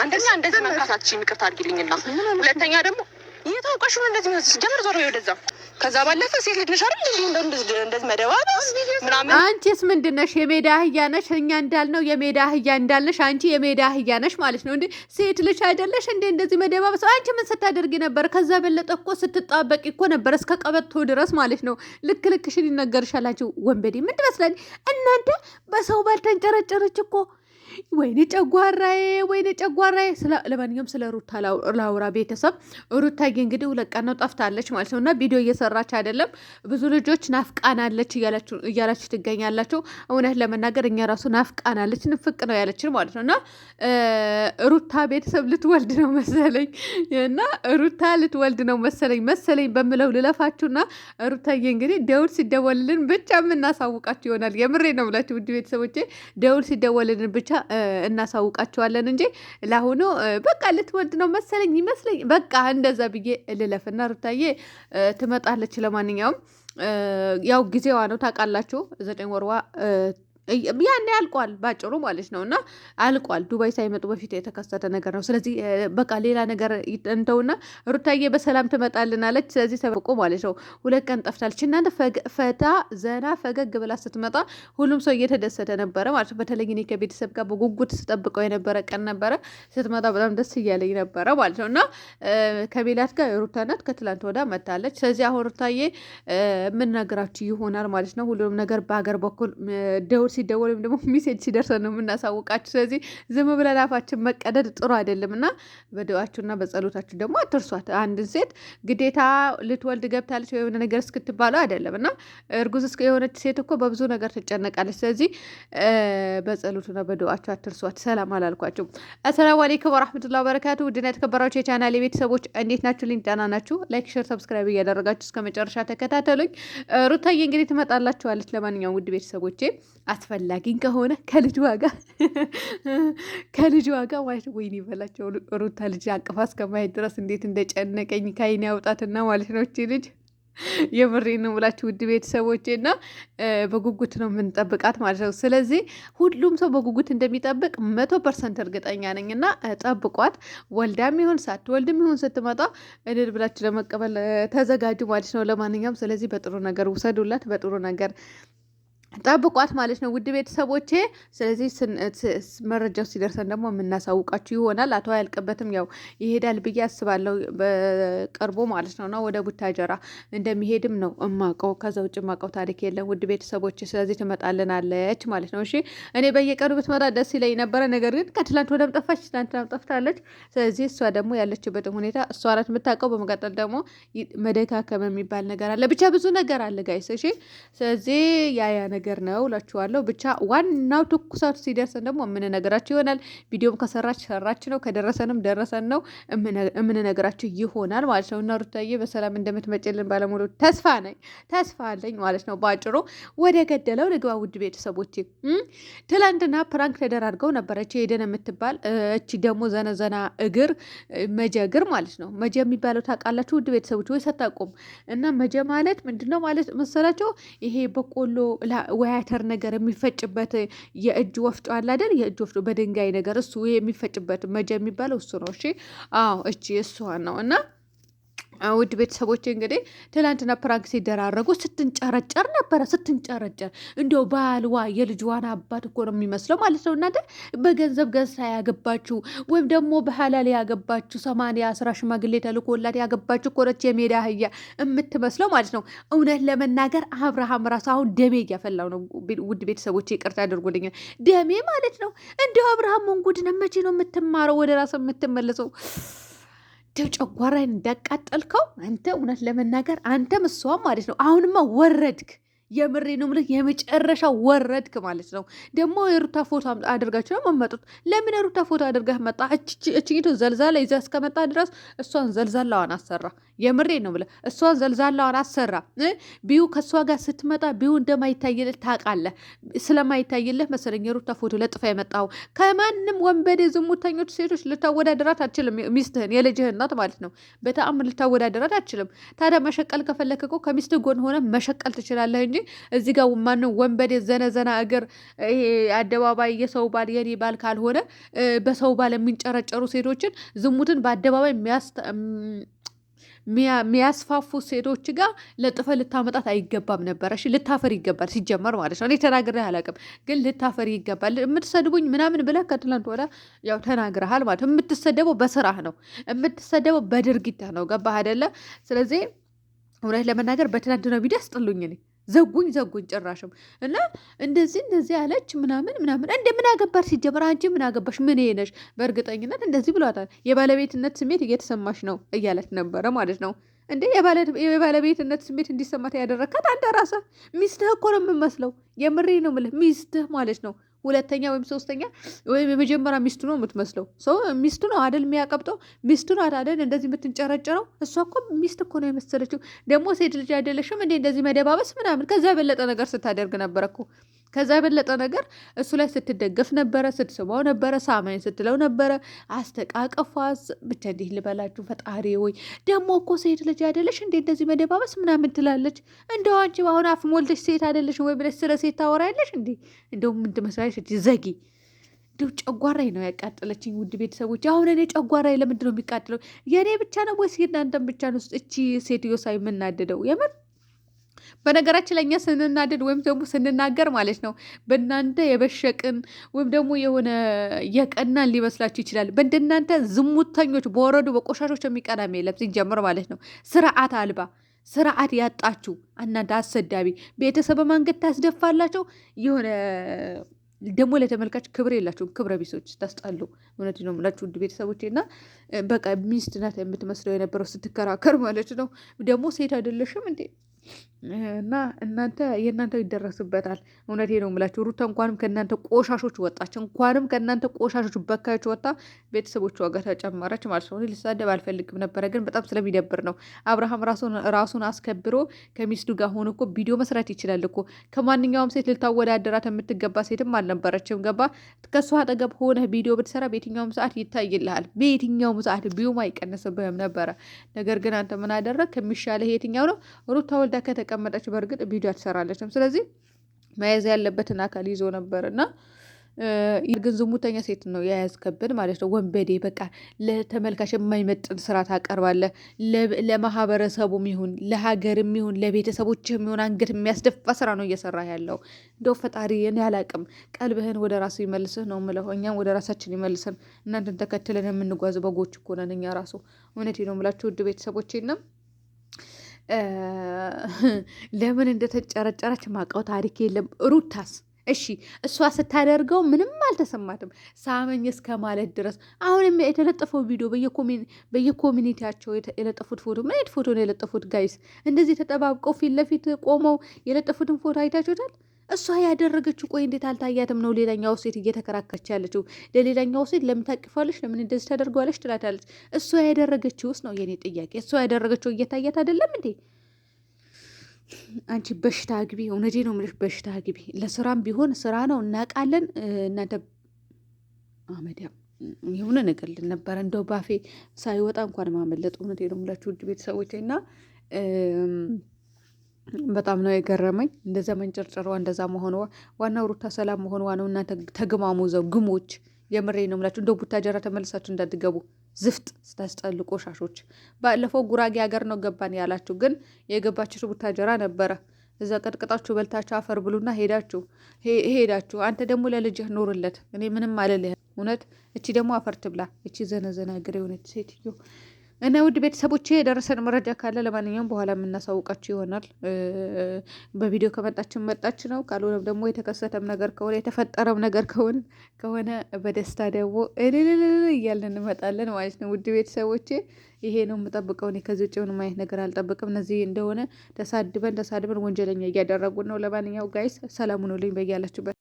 አንደኛ እንደዚህ መንካታችን ይቅርታ አድርጊልኝና፣ ሁለተኛ ደግሞ የታውቀሽ ነው እንደዚህ ነው ጀመር ዞሮ ወደዛ። ከዛ ባለፈ ሴት ልጅ ነሽ አይደል እንዴ እንደዚህ መደባበስ ምናምን። አንቺስ ምንድነሽ? የሜዳ አህያ ነሽ። እኛ እንዳልነው የሜዳ አህያ እንዳልነሽ አንቺ የሜዳ አህያ ነሽ ማለት ነው እንዴ? ሴት ልጅ አይደለሽ እንዴ እንደዚህ መደባበስ? አንቺ ምን ስታደርጊ ነበር? ከዛ በለጠ እኮ ስትጣበቂ እኮ ነበር እስከ ቀበቶ ድረስ ማለት ነው። ልክ ልክሽን ይነገርሻላችሁ። ወንበዴ ምን ትመስላለች እናንተ? በሰው ባልተንጨረጨረች እኮ ወይኔ ጨጓራዬ፣ ወይኔ ጨጓራዬ። ለማንኛውም ስለ ሩታ ላውራ ቤተሰብ። ሩታዬ እንግዲህ 2 ቀን ነው ጠፍታለች ማለት ነው እና ቪዲዮ እየሰራች አይደለም። ብዙ ልጆች ናፍቃናለች እያላችሁ ትገኛላችሁ። እውነት ለመናገር እኛ ራሱ ናፍቃናለች፣ ንፍቅ ነው ያለችን ማለት ነው እና ሩታ ቤተሰብ ልትወልድ ነው መሰለኝ እና ሩታ ልትወልድ ነው መሰለኝ በምለው ልለፋችሁና ሩታዬ እንግዲህ ደውል ሲደወልልን ብቻ የምናሳውቃችሁ ይሆናል። የምሬ ነው ብላችሁ ውድ ቤተሰቦቼ፣ ደውል ሲደወልልን ብቻ እናሳውቃቸዋለን እንጂ ለአሁኑ በቃ ልትወልድ ነው መሰለኝ ይመስለኝ። በቃ እንደዛ ብዬ ልለፍና ሩታዬ ትመጣለች። ለማንኛውም ያው ጊዜዋ ነው ታውቃላችሁ። 9 ወርዋ ያኔ አልቋል ባጭሩ ማለት ነው እና አልቋል። ዱባይ ሳይመጡ በፊት የተከሰተ ነገር ነው። ስለዚህ በቃ ሌላ ነገር እንተውና ሩታዬ በሰላም ትመጣልናለች። ስለዚህ ተበቆ ማለት ነው 2 ቀን ጠፍታለች። እናንተ ፈታ ዘና ፈገግ ብላ ስትመጣ ሁሉም ሰው እየተደሰተ ነበረ ማለት ነው። በተለይ እኔ ከቤተሰብ ጋር በጉጉት ስጠብቀው የነበረ ቀን ነበረ። ስትመጣ በጣም ደስ እያለኝ ነበረ ማለት ነው እና ከቤላት ጋር ሩታ ናት ከትላንት ወዳ መታለች። ስለዚህ አሁን ሩታዬ የምንነግራችሁ ይሆናል ማለት ነው። ሁሉም ነገር በሀገር በኩል ደውል ሲደወል ወይም ደግሞ ሚሴጅ ሲደርሰን ነው የምናሳውቃችሁ። ስለዚህ ዝም ብለን አፋችን መቀደድ ጥሩ አይደለም እና በዱዓችሁና በጸሎታችሁ ደግሞ አትርሷት። አንድን ሴት ግዴታ ልትወልድ ገብታለች ወይ የሆነ ነገር እስክትባለው አይደለም እና እርጉዝ የሆነች ሴት እኮ በብዙ ነገር ትጨነቃለች። ስለዚህ በጸሎቱና በዱዓችሁ አትርሷት። ሰላም አላልኳችሁ። አሰላሙ አለይኩም ወራህመቱላሂ ወበረካቱ። ውድና የተከበራችሁ የቻናሌ ቤተሰቦች እንዴት ናችሁ? ልኝ ደህና ናችሁ? ላይክ፣ ሼር፣ ሰብስክራይብ እያደረጋችሁ እስከ መጨረሻ ተከታተሉኝ። ሩታዬ እንግዲህ ትመጣላችኋለች። ለማንኛውም ውድ ቤተሰቦቼ አስፈላጊን ከሆነ ከልጅ ዋጋ ማለት ወይኔ ይበላቸው። ሩታ ልጅ አቅፋ እስከማየት ድረስ እንዴት እንደጨነቀኝ ከአይኔ ያውጣትና ማለት ነው። እቺ ልጅ የምሬ ነው ብላችሁ ውድ ቤተሰቦቼ እና በጉጉት ነው የምንጠብቃት ማለት ነው። ስለዚህ ሁሉም ሰው በጉጉት እንደሚጠብቅ 100% እርግጠኛ ነኝ እና ጠብቋት። ወልዳም ይሁን ሳትወልድም ይሁን ስትመጣ እልል ብላችሁ ለመቀበል ተዘጋጁ ማለት ነው። ለማንኛውም ስለዚህ በጥሩ ነገር ውሰዱላት፣ በጥሩ ነገር ጠብቋት ማለት ነው ውድ ቤተሰቦቼ። ስለዚህ መረጃው ሲደርሰን ደግሞ የምናሳውቃችሁ ይሆናል። አቶ አያልቅበትም ያው ይሄዳል ብዬ አስባለሁ በቅርቡ ማለት ነው እና ወደ ቡታጀራ እንደሚሄድም ነው እማቀው። ከዛ ውጭ እማቀው ታሪክ የለም ውድ ቤተሰቦቼ። ስለዚህ ትመጣልናለች ማለት ነው። እሺ እኔ በየቀኑ ብትመጣ ደስ ይለኝ ነበረ። ነገር ግን ከትላንት ወደም ጠፋች፣ ትላንትናም ጠፍታለች። ስለዚህ እሷ ደግሞ ያለችበትን ሁኔታ እሷ ናት የምታውቀው። በመቀጠል ደግሞ መደካከም የሚባል ነገር አለ። ብቻ ብዙ ነገር አለ ጋይስ። እሺ ስለዚህ ያ ነገር ነው እላችኋለሁ። ብቻ ዋናው ትኩሳቱ ሲደርሰን ደግሞ የምንነግራችሁ ይሆናል። ቪዲዮም ሰራች ነው፣ ከደረሰንም ደረሰን ነው የምንነግራችሁ ይሆናል ማለት ነው እና ሩታዬ በሰላም እንደምትመጭልን ባለሙሉ ተስፋ አለኝ ማለት ነው። በአጭሩ ወደ ገደለው ልግባ ውድ ቤተሰቦች። ትላንትና ፕራንክ ተደራርገው ነበረች ሄደን የምትባል እቺ ደግሞ ዘነዘና እግር መጀግር ማለት ነው። መጀ የሚባለው ታውቃላችሁ ውድ ቤተሰቦች ወይ ሰታቆም እና መጀ ማለት ምንድነው ማለት መሰላቸው? ይሄ በቆሎ ወያተር ነገር የሚፈጭበት የእጅ ወፍጮ አለ አይደል? የእጅ ወፍጮ በድንጋይ ነገር እሱ የሚፈጭበት መጀ የሚባለው እሱ ነው። እሺ አዎ እቺ እሷ ነው እና ውድ ቤተሰቦች እንግዲህ ትላንትና ፕራንክ ሲደራረጉ ስትንጨረጨር ነበረ። እንዲያው ባልዋ የልጅዋን አባት እኮ ነው የሚመስለው ማለት ነው። እናንተ በገንዘብ ገዝታ ያገባችሁ ወይም ደግሞ በሐላል ያገባችሁ 80 10 ሽማግሌ ተልኮላት ያገባችሁ እኮ ነች የሜዳ አህያ የምትመስለው ማለት ነው። እውነት ለመናገር አብርሃም ራሱ አሁን ደሜ እያፈላው ነው ውድ ቤተሰቦች፣ ይቅርታ አድርጉልኝ ደሜ ማለት ነው። እንዲያው አብርሃም መንጉድ መቼ ነው የምትማረው ወደ ራስ የምትመለሰው? ጨጓራን እንዳቃጠልከው አንተ እውነት ለመናገር አንተም እሷም ማለት ነው። አሁንማ ወረድክ። የምሬ ነው የምልህ የመጨረሻ ወረድክ ማለት ነው። ደግሞ የሩታ ፎቶ አድርጋችሁ ነው የምመጡት። ለምን የሩታ ፎቶ አድርጋህ መጣ? እችኝቱ ዘልዛላ ይዘህ እስከመጣ ድረስ እሷን ዘልዛላዋን አሰራ። የምሬ ነው የምልህ እሷን ዘልዛላዋን አሰራ። ቢዩ ከእሷ ጋር ስትመጣ ቢዩ እንደማይታይልህ ታውቃለህ። ስለማይታይልህ መሰለኝ የሩታ ፎቶ ለጥፋ የመጣው። ከማንም ወንበዴ ዝሙተኞች ሴቶች ልታወዳደራት አትችልም። ሚስትህን የልጅህ እናት ማለት ነው። በተአምር ልታወዳደራት አትችልም። ታዲያ መሸቀል ከፈለክ እኮ ከሚስትህ ጎን ሆነ መሸቀል ትችላለህ እንጂ እዚህ ጋር ማነው ወንበዴ ዘነዘና እግር ይሄ አደባባይ የሰው ባል የኔ ባል ካልሆነ በሰው ባል የሚንጨረጨሩ ሴቶችን ዝሙትን በአደባባይ የሚያስፋፉ ሴቶች ጋር ለጥፈ ልታመጣት አይገባም ነበረ። እሺ ልታፈር ይገባል ሲጀመር ማለት ነው። እኔ ተናግሬ አላውቅም፣ ግን ልታፈር ይገባል። የምትሰድቡኝ ምናምን ብለህ ከትላንት ወዲያ ያው ተናግረሃል ማለት ነው። የምትሰደበው በስራህ ነው፣ የምትሰደበው በድርጊትህ ነው። ገባህ አይደለ? ስለዚህ እውነት ለመናገር በትናንትናው ቪዲዮ አስጥሉኝ እኔ ዘጉኝ ጭራሽም እና እንደዚህ አለች ምናምን እንደምን አገባሽ ሲጀመር አንቺ ምን አገባሽ ምን ነሽ? በእርግጠኝነት እንደዚህ ብሏታል። የባለቤትነት ስሜት እየተሰማሽ ነው እያለች ነበረ ማለት ነው። እንዴ የባለቤትነት ስሜት እንዲሰማት ያደረካት አንተ ራስህ ሚስትህ እኮ ነው የምመስለው። የምሬ ነው የምልህ ሚስትህ ማለት ነው። ሁለተኛ ወይም ሶስተኛ ወይም የመጀመሪያ ሚስቱ ነው የምትመስለው። ሰው ሚስቱ ነው አደል የሚያቀብጠው፣ ሚስቱ ነው አደል እንደዚህ የምትንጨረጨረው። እሷ እኮ ሚስት እኮ ነው የመሰለችው። ደግሞ ሴት ልጅ አይደለሽም እንዴ እንደዚህ መደባበስ ምናምን። ከዛ የበለጠ ነገር ስታደርግ ነበረ እኮ። ከዛ የበለጠ ነገር እሱ ላይ ስትደገፍ ነበረ፣ ስትስባው ነበረ፣ ሳማኝ ስትለው ነበረ። አስተቃቀፏስ ብቻ እንዲህ ልበላችሁ ፈጣሪ ወይ። ደግሞ እኮ ሴት ልጅ አይደለሽ እንዴ እንደዚህ መደባበስ ምናምን ትላለች። እንደው አንቺ አሁን አፍ ሞልተሽ ሴት አይደለሽ ወይ ብለሽ ስለ ሴት ታወራያለሽ እንዴ? እንደው ምን ትመስላለሽ ዘጊ። እንደው ጨጓራዬ ነው ያቃጠለችኝ ውድ ቤተሰቦች። አሁን እኔ ጨጓራዬ ለምንድን ነው የሚቃጥለው? የእኔ ብቻ ነው ወይስ የእናንተን ብቻ ነው? እቺ ሴትዮ ሳይ የምናደደው የምር። በነገራችን ላይ እኛ ስንናደድ ወይም ደግሞ ስንናገር ማለት ነው በእናንተ የበሸቅን ወይም ደግሞ የሆነ የቀናን ሊመስላችሁ ይችላል። በእንደናንተ ዝሙተኞች በወረዱ በቆሻሾች የሚቀናም የለም ሲጀምር ማለት ነው። ስርዓት አልባ ስርዓት ያጣችሁ እናንተ አሰዳቢ ቤተሰብ መንገድ ታስደፋላቸው። የሆነ ደግሞ ለተመልካች ክብር የላቸውም። ክብረ ቢሶች ታስጣሉ። እውነት ነው የምላችሁ ውድ ቤተሰቦቼ። እና በቃ ሚስት ናት የምትመስለው የነበረው ስትከራከር ማለት ነው። ደግሞ ሴት አይደለሽም እንዴ? እና የእናንተ ይደረስበታል። እውነቴ ነው የምላችሁ። ሩታ እንኳንም ከእናንተ ቆሻሾች ወጣች፣ እንኳንም ከእናንተ ቆሻሾች በካዮች ወጣ ቤተሰቦቿ ጋር ተጨመረች ማለት ነው። ልሳደብ አልፈልግም ነበረ፣ ግን በጣም ስለሚደብር ነው። አብርሃም ራሱን አስከብሮ ከሚስቱ ጋር ሆኖ እኮ ቪዲዮ መስራት ይችላል እኮ። ከማንኛውም ሴት ልታወዳደራት የምትገባ ሴትም አልነበረችም። ገባ? ከእሷ አጠገብ ሆነህ ቪዲዮ ብትሰራ በየትኛውም ሰዓት ይታይልሃል። በየትኛውም ሰዓት ቢዩም አይቀንስብህም ነበረ። ነገር ግን አንተ ምን አደረግ? ከሚሻለህ የትኛው ነው? ሩታ ወልዳ ከተቀመጠች በእርግጥ ቪዲዮ አትሰራለችም። ስለዚህ መያዝ ያለበትን አካል ይዞ ነበር እና ግን ዝሙተኛ ሴት ነው የያዝከብን ማለት ነው። ወንበዴ በቃ ለተመልካች የማይመጥን ስራ ታቀርባለህ። ለማህበረሰቡም ይሁን ለሀገርም ይሁን ለቤተሰቦችም ይሁን አንገት የሚያስደፋ ስራ ነው እየሰራ ያለው። እንደው ፈጣሪ እኔ አላቅም፣ ቀልብህን ወደ ራሱ ይመልስህ ነው የምለው። እኛም ወደ ራሳችን ይመልሰን። እናንተን ተከትለን የምንጓዝ በጎች እኮ ነን እኛ ራሱ። እውነቴ ነው የምላችሁ ውድ ቤተሰቦቼና ለምን እንደተጨረጨረች ማውቀው ታሪክ የለም። ሩታስ እሺ እሷ ስታደርገው ምንም አልተሰማትም፣ ሳመኝ እስከ ማለት ድረስ። አሁንም የተለጠፈው ቪዲዮ በየኮሚኒቲያቸው የለጠፉት ፎቶ ምን አይነት ፎቶ ነው የለጠፉት? ጋይስ እንደዚህ ተጠባብቀው ፊት ለፊት ቆመው የለጠፉትን ፎቶ አይታችሁታል? እሷ ያደረገችው ቆይ እንዴት አልታያትም ነው ሌላኛው ሴት እየተከራከረች ያለችው። ለሌላኛው ሴት ለምን ታቅፋለች? ለምን እንደዚህ ታደርገዋለች? ትላታለች። እሷ ያደረገችው ውስጥ ነው የኔ ጥያቄ። እሷ ያደረገችው እየታያት አይደለም እንዴ? አንቺ በሽታ ግቢ። እውነቴ ነው የምልሽ በሽታ ግቢ። ለስራም ቢሆን ስራ ነው እናውቃለን። እናንተ አመዲያ የሆነ ነገር ልነበረ እንደው ባፌ ሳይወጣ እንኳን ማመለጥ። እውነቴ ነው የምላችሁ ውድ ቤተሰቦቼ እና በጣም ነው የገረመኝ እንደዛ መንጨርጨሯ እንደዛ መሆኗ። ዋናው ሩታ ሰላም መሆኗ ነው። እናንተ ተግማሙ ዘው ግሞች። የምሬ ነው የምላችሁ። እንደው ቡታጀራ ተመልሳችሁ እንዳትገቡ ዝፍጥ ስታስጠሉ ቆሻሾች። ባለፈው ጉራጌ ሀገር ነው ገባን ያላችሁ፣ ግን የገባችሁ ቡታጀራ ነበረ። እዛ ቀጥቅጣችሁ በልታችሁ አፈር ብሉና ሄዳችሁ። አንተ ደግሞ ለልጅህ ኖርለት። እኔ ምንም አልልህ እውነት። እቺ ደግሞ አፈር ትብላ። እቺ ዘነዘና እግር የሆነች ሴትዮ እና ውድ ቤተሰቦቼ የደረሰን መረጃ ካለ ለማንኛውም በኋላ የምናሳውቃችሁ ይሆናል። በቪዲዮ ከመጣችን መጣች ነው። ካልሆነም ደግሞ የተከሰተም ነገር ከሆነ የተፈጠረም ነገር ከሆነ በደስታ ደግሞ እልልል እያልን እንመጣለን ማለት ነው። ውድ ቤተሰቦቼ ይሄ ነው የምጠብቀው እኔ። ከዚህ ውጭ ምንም አይነት ነገር አልጠብቅም። እነዚህ እንደሆነ ተሳድበን ወንጀለኛ እያደረጉን ነው። ለማንኛውም ጋይስ ሰላም ሁኑልኝ በያላችሁበት።